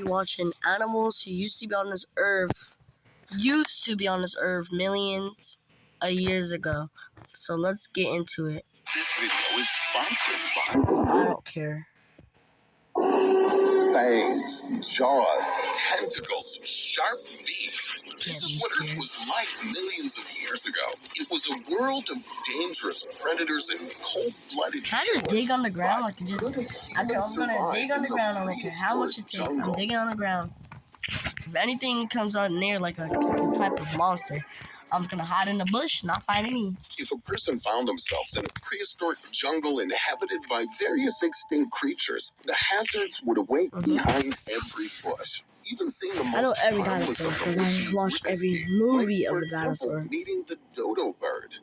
Watching animals who used to be on this earth millions of years ago. So let's get into it. This video is sponsored by I don't care. fangs, jaws, tentacles, sharp beaks. This is what Earth was like millions of years ago. It was a world of dangerous predators and cold-blooded Can I just dig on the ground? I'm gonna dig on the ground. I don't care how much it takes. I'm digging on the ground. If anything comes out near like a type of monster, I'm gonna hide in the bush, not find any. If a person found themselves in a prehistoric jungle inhabited by various extinct creatures, the hazards would await behind every bush. Even seeing the most I know every harmless dinosaur of them because I would just be watched every risky. movie Like, of for the dinosaur. example, meeting the dodo bird.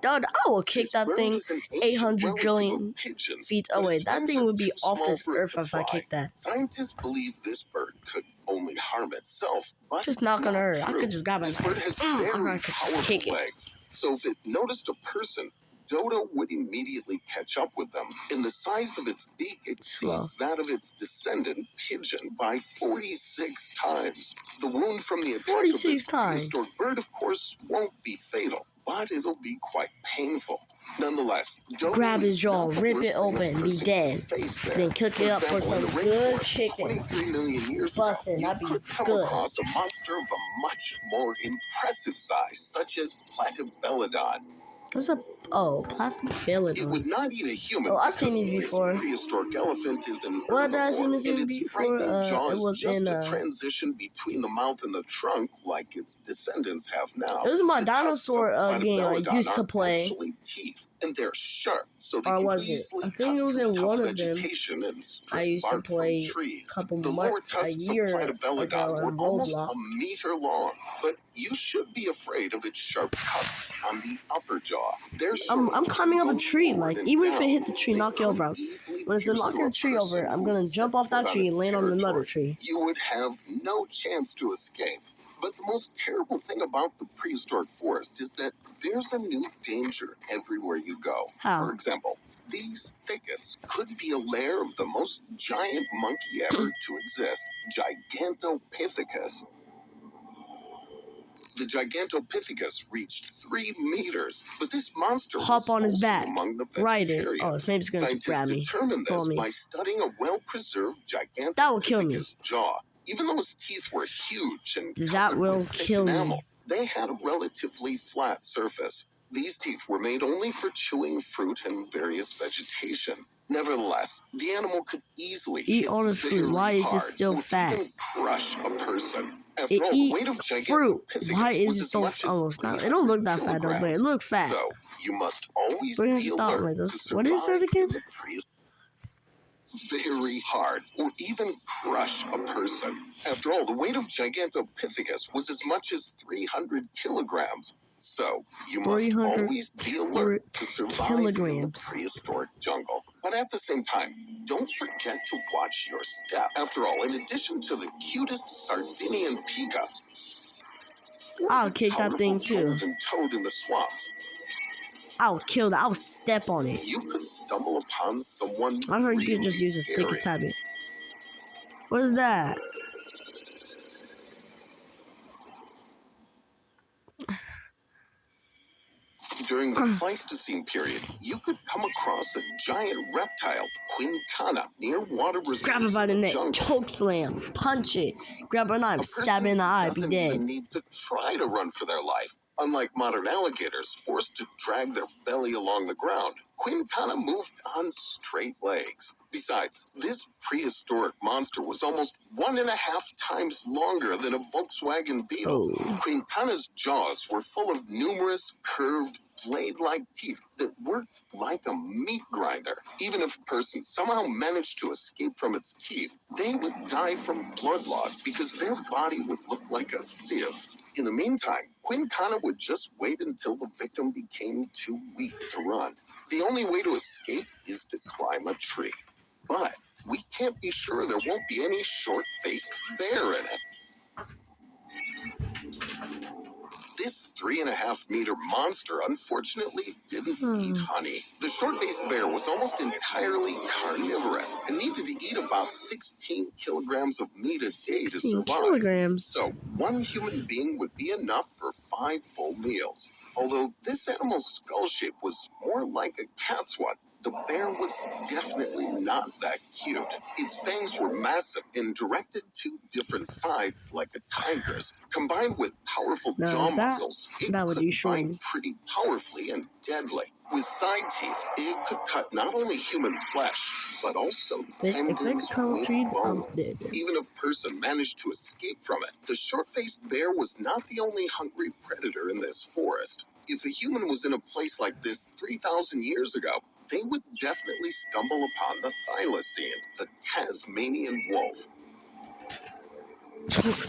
Dude, I will kick This that bird thing is an ancient 800 relative trillion of pigeons, feet but away. its That wings thing are would be too off small this for it earth to if I fly. kicked that. Scientists believe this bird could only harm itself, but Just not gonna hurt. true. I could just grab it. This bird has very powerful legs, so if it noticed a person, dodo would immediately catch up with them. And the size of its beak exceeds that of its descendant, pigeon, by 46 times. The wound from the attack of this prehistoric bird, of course, won't be fatal, but it'll be quite painful. Nonetheless, dodo grab his jaw, is not the rip worst it thing a open, be person dead. can face there. Then cook For it up for example, some in the good rainforest chicken. 23 million years ago, Bussin', you that'd be could come good. across a monster of a much more impressive size, such as Platybelodon. What's up? Oh, plastic It Philodon. would not eat a human. Oh, I've seen these because before. This prehistoric elephant is an What did I see herbivore, this and movie its before? frightening It jaws was just in a transition between the mouth and the trunk, like its descendants have now. it was my The tusks of dinosaur game I Platybelodon used to are play. actually teeth, and they're sharp, so they Or can was it? easily I cut think it was through in tough one of them. vegetation and I strip used to bark play from trees. a couple The lower months, a tusks of year Platybelodon ago were in almost Roblox. a meter long, but you should be afraid of its sharp tusks on the upper jaw. They're I'm climbing up a tree, like, even if it hit the tree, knock you over. Easily When it's knocking the tree over, I'm gonna jump off that tree and land on another tree. You would have no chance to escape. But the most terrible thing about the prehistoric forest is that there's a new danger everywhere you go. How? For example, these thickets could be a lair of the most giant monkey ever to exist, Gigantopithecus. The Gigantopithecus reached 3 meters, but this monster hop on his back, among the ride it. vegetarians. Oh, his name's gonna grab me. Scientists determined this me. by studying a well-preserved That will kill me. Gigantopithecus jaw. Even though his teeth were huge and that will kill enamel, me. they had a relatively flat surface. These teeth were made only for chewing fruit and various vegetation. Nevertheless, the animal could easily eat all this food. Why is it still fat? Even crush a person. It eat fruit. Why is it so almost not? It don't look that fat though, but it look fat. So you must always be alert to survive. What is it again? Very hard, or even crush a person. After all, the weight of Gigantopithecus was as much as 300 kilograms. So, you must always be alert to survive in the prehistoric jungle. But at the same time, don't forget to watch your step. After all, in addition to the cutest Sardinian pika, I'll kick that thing too. Toad in the swamps. I'll kill that. I'll step on it. You could stumble upon someone. I heard you could just use a stick and stab it. What is that? During the Pleistocene period, you could come across a giant reptile, Quincana, near water reserves. Grab it by the neck, choke slam, punch it, grab a knife, stab it in the eye, be dead. Doesn't even need to try to run for their life. Unlike modern alligators, forced to drag their belly along the ground, Quincana moved on straight legs. Besides, this prehistoric monster was almost 1.5 times longer than a Volkswagen Beetle. Quincana's jaws were full of numerous curved, blade-like teeth that worked like a meat grinder. Even if a person somehow managed to escape from its teeth, they would die from blood loss because their body would look like a sieve. In the meantime, Quincana would just wait until the victim became too weak to run. The only way to escape is to climb a tree. But we can't be sure there won't be any short-faced bear in it. This 3.5-meter monster unfortunately didn't eat honey. The short-faced bear was almost entirely carnivorous and needed to eat about 16 kilograms of meat a day to 16 survive. kilograms. So, one human being would be enough for 5 full meals. Although this animal's skull shape was more like a cat's one, the bear was definitely not that cute. Its fangs were massive and directed to different sides like a tiger's. Combined with powerful Now jaw that- muscles, it that would could be showing. bite pretty powerfully and deadly. With side teeth, it could cut not only human flesh, but also If they tendons control with trees, I'm bones. dead. Even if a person managed to escape from it, the short-faced bear was not the only hungry predator in this forest. If a human was in a place like this 3,000 years ago, they would definitely stumble upon the thylacine, the Tasmanian wolf.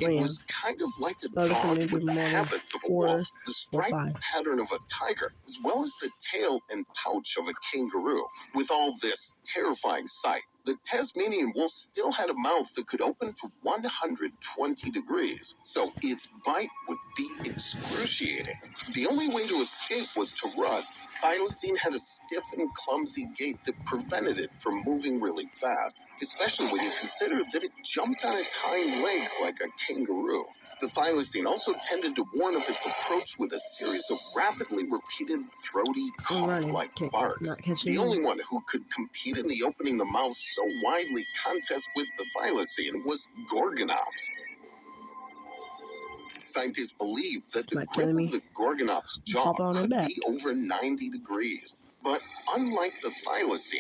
It was kind of like a Well, there can dog maybe with the more than habits of a 4 wolf, the or striped 5. pattern of a tiger, as well as the tail and pouch of a kangaroo. With all this terrifying sight, the Tasmanian wolf still had a mouth that could open to 120 degrees, so its bite would be excruciating. The only way to escape was to run. Thylacine had a stiff and clumsy gait that prevented it from moving really fast, especially when you consider that it jumped on its hind legs like a kangaroo. The thylacine also tended to warn of its approach with a series of rapidly repeated throaty cough-like barks. The only one who could compete in the opening the mouth so widely contest with the thylacine was Gorgonops. Scientists believe that the Might grip kill me. of the Gorgonop's jaw Pop on her could back. be over 90 degrees. But unlike the thylacine,